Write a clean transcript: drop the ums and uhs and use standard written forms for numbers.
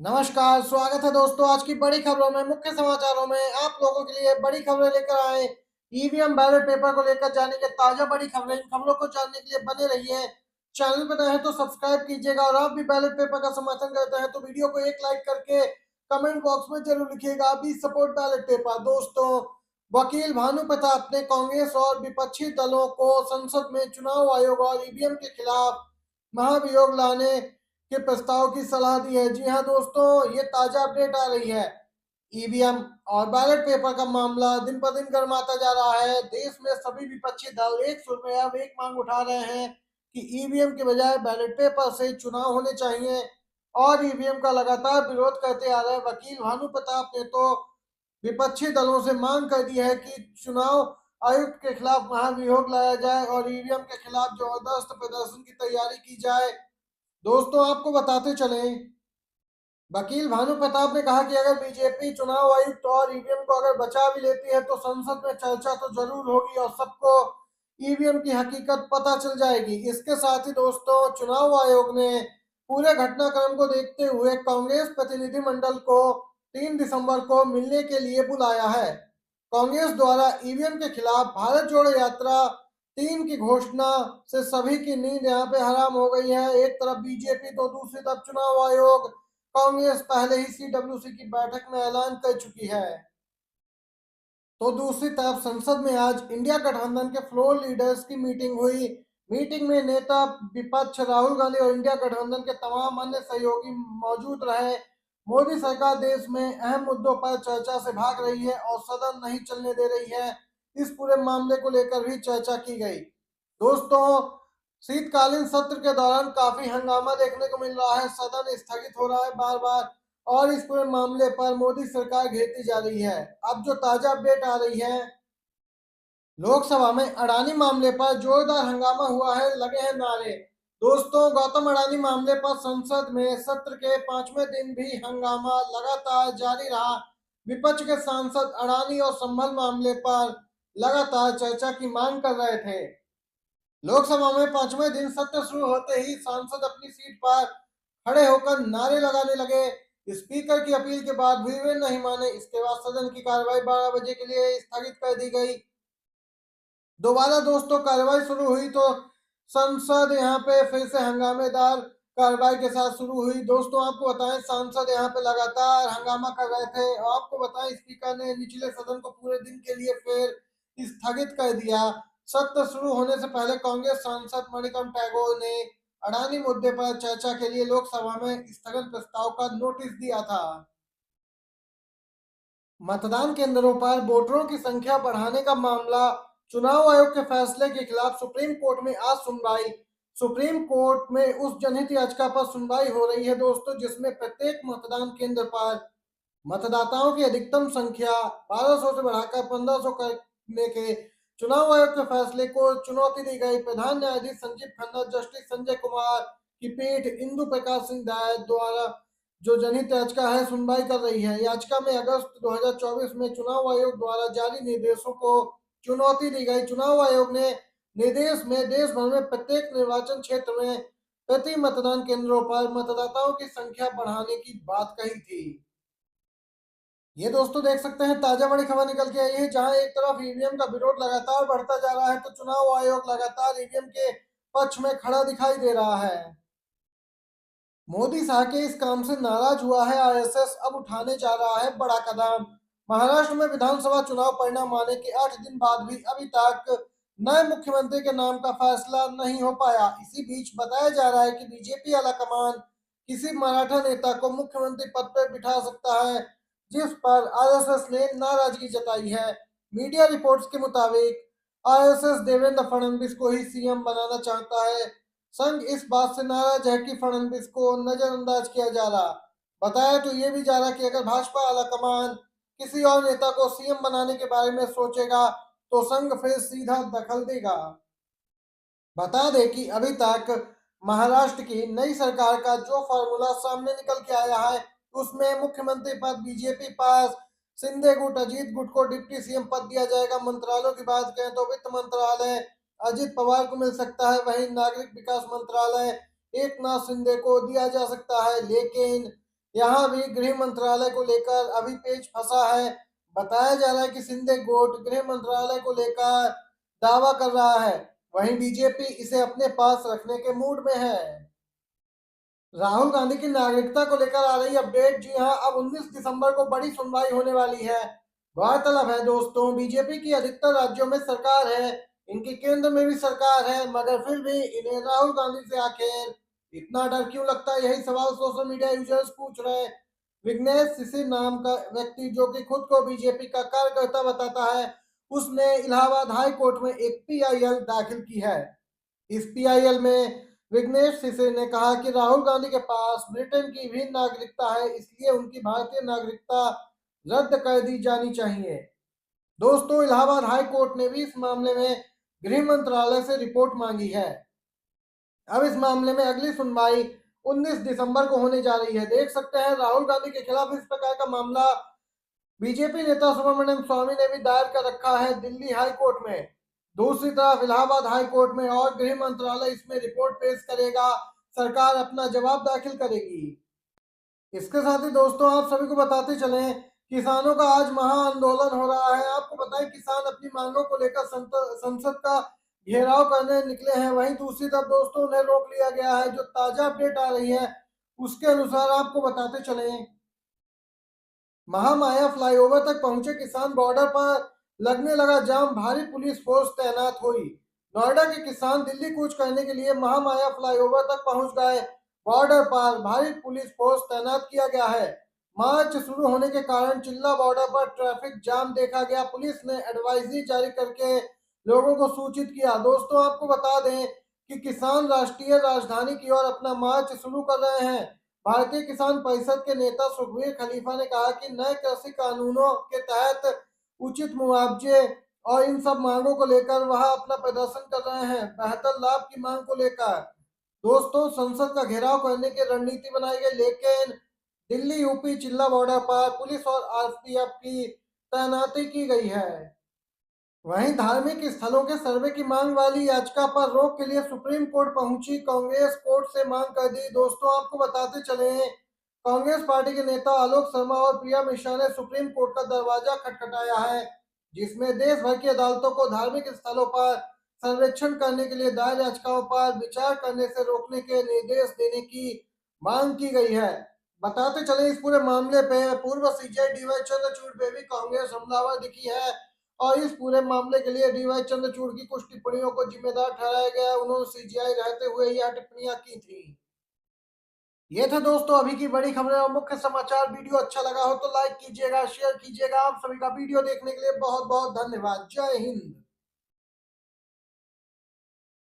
नमस्कार, स्वागत है दोस्तों आज की बड़ी खबरों में। मुख्य समाचारों में आप लोगों के लिए बड़ी खबरें लेकर आए। ईवीएम बैलेट पेपर को लेकर जानेंगे ताजा बड़ी खबरें। इन खबरों को जानने के लिए बने रहिए। चैनल पर नए हैं तो सब्सक्राइब कीजिएगा और आप भी बैलेट पेपर का समर्थन करते हैं तो वीडियो को एक लाइक करके कमेंट बॉक्स में जरूर लिखिएगा, बी सपोर्ट बैलेट पेपर। दोस्तों, वकील भानु प्रताप ने कांग्रेस और विपक्षी दलों को संसद में चुनाव आयोग और ईवीएम के खिलाफ महाभियोग लाने के प्रस्ताव की सलाह दी है। जी हाँ दोस्तों, ये ताजा अपडेट आ रही है। ईवीएम और बैलेट पेपर का मामला दिन पर दिन गर्माता जा रहा है। देश में सभी विपक्षी दल एक सुर में अब एक मांग उठा रहे हैं कि ईवीएम के बजाय बैलेट पेपर से चुनाव होने चाहिए और ईवीएम का लगातार विरोध करते आ रहे वकील भानु प्रताप ने तो विपक्षी दलों से मांग कर दी है कि चुनाव आयुक्त के खिलाफ महाभियोग लाया जाए और ईवीएम के खिलाफ जबरदस्त प्रदर्शन की तैयारी की जाए। दोस्तों, आपको बताते चलें, वकील भानु प्रताप ने कहा कि अगर बीजेपी चुनाव आयुक्त और ईवीएम को अगर बचा भी लेती है तो संसद में चर्चा तो जरूर होगी और सबको ईवीएम की हकीकत पता चल जाएगी। इसके साथ ही दोस्तों, चुनाव आयोग ने पूरे घटनाक्रम को देखते हुए कांग्रेस प्रतिनिधिमंडल को 3 दिसंबर को मिलने के लिए बुलाया है। कांग्रेस द्वारा ईवीएम के खिलाफ भारत जोड़ो यात्रा 3 की घोषणा से सभी की नींद यहाँ पे हराम हो गई है। एक तरफ बीजेपी तो दूसरी तरफ चुनाव आयोग। कांग्रेस पहले ही सीडब्ल्यूसी की बैठक में ऐलान कर चुकी है तो दूसरी तरफ संसद में आज इंडिया गठबंधन के फ्लोर लीडर्स की मीटिंग हुई। मीटिंग में नेता विपक्ष राहुल गांधी और इंडिया गठबंधन के तमाम अन्य सहयोगी मौजूद रहे। मोदी सरकार देश में अहम मुद्दों पर चर्चा से भाग रही है और सदन नहीं चलने दे रही है। इस पूरे मामले को लेकर भी चर्चा की गई। दोस्तों, शीतकालीन सत्र के दौरान काफी हंगामा देखने को मिल रहा है। सदन स्थगित हो रहा है बार बार और इस पूरे मामले पर मोदी सरकार घेरती जा रही है। अब जो ताजा अपडेट आ रही है, लोकसभा में अडानी मामले पर जोरदार हंगामा हुआ है, लगे हैं नारे। दोस्तों, गौतम अडानी मामले पर संसद में सत्र के 5वें दिन भी हंगामा लगातार जारी रहा। विपक्ष के सांसद अडानी और संभल मामले पर लगातार चर्चा की मांग कर रहे थे। लोकसभा में 5वें दिन सत्र शुरू होते ही सांसद अपनी सीट पर खड़े होकर नारे लगाने लगे। स्पीकर की अपील के बाद भी वे नहीं माने। इसके बाद सदन की कार्रवाई 12 बजे के लिए स्थगित कर दी गई। दोबारा दोस्तों कार्रवाई शुरू हुई तो संसद यहाँ पे फिर से हंगामेदार कार्रवाई के साथ शुरू हुई। दोस्तों, आपको बताएं, सांसद यहाँ पे लगातार हंगामा कर रहे थे और आपको बताएं स्पीकर ने निचले सदन को पूरे दिन के लिए फिर स्थगित कर दिया। सत्र शुरू होने से पहले कांग्रेस सांसद मणिकम टैगोर ने अडानी मुद्दे पर चर्चा के लिए लोकसभा में स्थगन प्रस्ताव का नोटिस दिया था। मतदान केंद्रों पर वोटरों की संख्या बढ़ाने का मामला, चुनाव आयोग के फैसले के खिलाफ सुप्रीम कोर्ट में आज सुनवाई। सुप्रीम कोर्ट में उस जनहित याचिका पर सुनवाई हो रही है दोस्तों, जिसमें प्रत्येक मतदान केंद्र पर मतदाताओं की अधिकतम संख्या 1200 से बढ़ाकर 1500 करने के चुनाव आयोग के फैसले को चुनौती दी गई। प्रधान न्यायाधीश संजीव खन्ना, जस्टिस संजय कुमार की पीठ इंदु प्रकाश सिंह दायर द्वारा जो जनहित याचिका है सुनवाई कर रही है। याचिका में अगस्त 2024 में चुनाव आयोग द्वारा जारी निर्देशों को चुनौती दी गई। चुनाव आयोग ने निर्देश में देश भर में प्रत्येक निर्वाचन क्षेत्र में प्रति मतदान केंद्रों पर मतदाताओं की संख्या बढ़ाने की बात कही थी। ये दोस्तों देख सकते हैं ताजा बड़ी खबर निकल के आई है, जहां एक तरफ ईवीएम का विरोध लगातार बढ़ता जा रहा है तो चुनाव आयोग लगातार ईवीएम के पक्ष में खड़ा दिखाई दे रहा है। मोदी शाह के इस काम से नाराज हुआ है आरएसएस, अब उठाने जा रहा है बड़ा कदम। महाराष्ट्र में विधानसभा चुनाव परिणाम आने के 8 दिन बाद भी अभी तक नए मुख्यमंत्री के नाम का फैसला नहीं हो पाया। इसी बीच बताया जा रहा है कि बीजेपी आलाकमान किसी मराठा नेता को मुख्यमंत्री पद पर बिठा सकता है, जिस पर आरएसएस ने नाराजगी जताई है। मीडिया रिपोर्ट्स के मुताबिक आरएसएस देवेंद्र फडणवीस को ही सीएम बनाना चाहता है। संघ इस बात से नाराज है कि फडणवीस को नजरअंदाज किया जा रहा। बताया तो ये भी जा रहा कि अगर भाजपा आलाकमान किसी और नेता को सीएम बनाने के बारे में सोचेगा तो संघ फिर सीधा दखल देगा। बता दें कि अभी तक महाराष्ट्र की नई सरकार का जो फॉर्मूला सामने निकल के आया है उसमें मुख्यमंत्री पद बीजेपी पास, शिंदे गुट अजीत गुट को डिप्टी सीएम पद दिया जाएगा। मंत्रालयों की बात करें तो वित्त मंत्रालय अजित पवार को मिल सकता है, वहीं नागरिक विकास मंत्रालय एकनाथ शिंदे को दिया जा सकता है। लेकिन यहाँ भी गृह मंत्रालय को लेकर अभी पेच फंसा है। बताया जा रहा है कि शिंदे गुट गृह मंत्रालय को लेकर दावा कर रहा है, वहीं बीजेपी इसे अपने पास रखने के मूड में है। राहुल गांधी की नागरिकता को लेकर आ रही अपडेट। जी हां, अब 19 दिसंबर को बड़ी सुनवाई होने वाली है। गौरतलब है दोस्तों, बीजेपी की अधिकतर राज्यों में सरकार है, इनकी केंद्र में भी सरकार है, मगर फिर भी इन्हें राहुल गांधी से आखिर इतना डर क्यों लगता है, यही सवाल सोशल मीडिया यूजर्स पूछ रहे हैं। विघ्नेश शिशिर नाम का व्यक्ति, जो कि खुद को बीजेपी का कार्यकर्ता बताता है, उसने इलाहाबाद हाई कोर्ट में एक पीआईएल दाखिल की है। इस पीआईएल में विघ्नेश शिशिर ने कहा कि राहुल गांधी के पास ब्रिटेन की भी नागरिकता है, इसलिए उनकी भारतीय नागरिकता रद्द कर दी जानी चाहिए। दोस्तों, इलाहाबाद हाई कोर्ट ने भी इस मामले में गृह मंत्रालय से रिपोर्ट मांगी है। अब इस मामले में अगली सुनवाई 19 दिसंबर को होने जा रही है। देख सकते हैं, राहुल गांधी के खिलाफ इस प्रकार का मामला बीजेपी नेता सुब्रमण्यम स्वामी ने भी दायर कर रखा है दिल्ली हाई कोर्ट में। दूसरी तरफ इलाहाबाद हाई कोर्ट में और गृह मंत्रालय इसमें रिपोर्ट पेश करेगा, सरकार अपना जवाब दाखिल करेगी। इसके साथ ही दोस्तों, आप सभी को बताते चले, किसानों का आज महा आंदोलन हो रहा है। आपको बताएं, किसान अपनी मांगों को लेकर संसद का घेराव करने निकले हैं। वहीं दूसरी तरफ दोस्तों, उन्हें रोक लिया गया है। जो ताजा अपडेट आ रही है उसके अनुसार आपको बताते चले, महामाया फ्लाईओवर तक पहुंचे किसान, बॉर्डर पर लगने लगा जाम, भारी पुलिस फोर्स तैनात हुई। नोएडा के किसान दिल्ली कूच करने के लिए महामाया फ्लाईओवर तक पहुंच गए। बॉर्डर पर भारी पुलिस फोर्स तैनात किया गया है। मार्च शुरू होने के कारण चिल्ला बॉर्डर पर ट्रैफिक जाम देखा गया। पुलिस ने एडवाइजरी जारी करके लोगों को सूचित किया। दोस्तों, आपको बता दें कि किसान राष्ट्रीय राजधानी की ओर अपना मार्च शुरू कर रहे हैं। भारतीय किसान परिषद के नेता सुखबीर खलीफा ने कहा कि नए कृषि कानूनों के तहत उचित मुआवजे और इन सब मांगों को लेकर वह अपना प्रदर्शन कर रहे हैं, बेहतर लाभ की मांग को लेकर। दोस्तों, संसद का घेराव करने की रणनीति बनाई गई, लेकिन दिल्ली यूपी चिल्ला बॉर्डर पर पुलिस और आरपीएफ की तैनाती की गई है। वहीं धार्मिक स्थलों के सर्वे की मांग वाली याचिका पर रोक के लिए सुप्रीम कोर्ट पहुंची कांग्रेस, कोर्ट से मांग कर दी। दोस्तों, आपको बताते चले, कांग्रेस पार्टी के नेता आलोक शर्मा और प्रिया मिश्रा ने सुप्रीम कोर्ट का दरवाजा खटखटाया है, जिसमें देश भर की अदालतों को धार्मिक स्थलों पर सर्वेक्षण करने के लिए दायर याचिकाओं पर विचार करने से रोकने के निर्देश देने की मांग की गई है। बताते चले, इस पूरे मामले पे पूर्व सीजे डीवाई चंद्रचूड़ पे भी कांग्रेस हमलावर दिखी है और इस पूरे मामले के लिए डीवाई चंद्रचूड़ की कुछ टिप्पणियों को जिम्मेदार ठहराया गया। उन्होंने सीजीआई रहते हुए यह टिप्पणियां की थी। ये थे दोस्तों अभी की बड़ी खबरें और मुख्य समाचार। वीडियो अच्छा लगा हो तो लाइक कीजिएगा, शेयर कीजिएगा। आप सभी का वीडियो देखने के लिए बहुत बहुत धन्यवाद। जय हिंद।